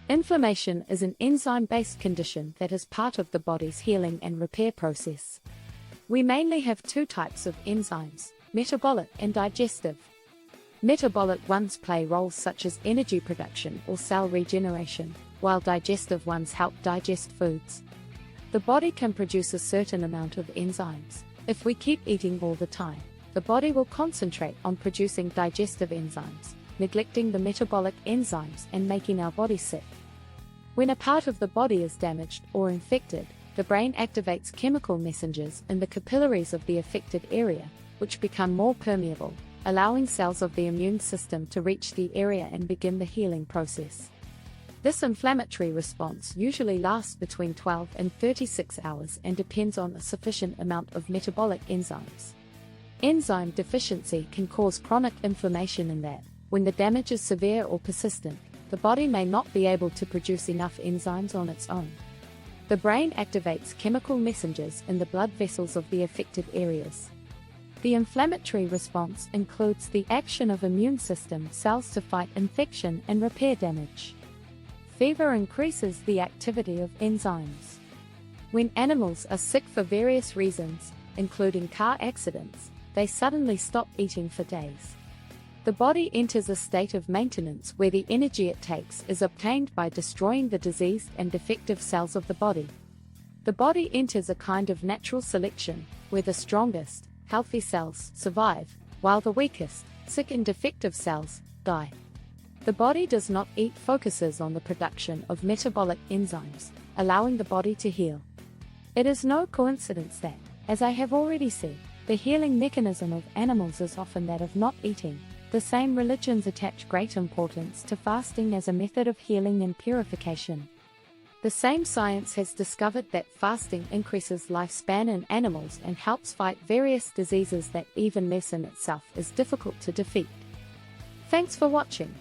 Inflammation is an enzyme-based condition that is part of the body's healing and repair process. We mainly have two types of enzymes, metabolic and digestive. Metabolic ones play roles such as energy production or cell regeneration, while digestive ones help digest foods. The body can produce a certain amount of enzymes. If we keep eating all the time, the body will concentrate on producing digestive enzymes, neglecting the metabolic enzymes and making our body sick. When a part of the body is damaged or infected, the brain activates chemical messengers in the capillaries of the affected area, which become more permeable, allowing cells of the immune system to reach the area and begin the healing process. This inflammatory response usually lasts between 12 and 36 hours and depends on a sufficient amount of metabolic enzymes. Enzyme deficiency can cause chronic inflammation in that, when the damage is severe or persistent, the body may not be able to produce enough enzymes on its own. The brain activates chemical messengers in the blood vessels of the affected areas. The inflammatory response includes the action of immune system cells to fight infection and repair damage. Fever increases the activity of enzymes. When animals are sick for various reasons, including car accidents, they suddenly stop eating for days. The body enters a state of maintenance where the energy it takes is obtained by destroying the diseased and defective cells of the body. The body enters a kind of natural selection, where the strongest, healthy cells survive, while the weakest, sick and defective cells die. The body does not eat focuses on the production of metabolic enzymes, allowing the body to heal. It is no coincidence that, as I have already said, the healing mechanism of animals is often that of not eating. The same religions attach great importance to fasting as a method of healing and purification. The same science has discovered that fasting increases lifespan in animals and helps fight various diseases that even medicine itself is difficult to defeat. Thanks for watching.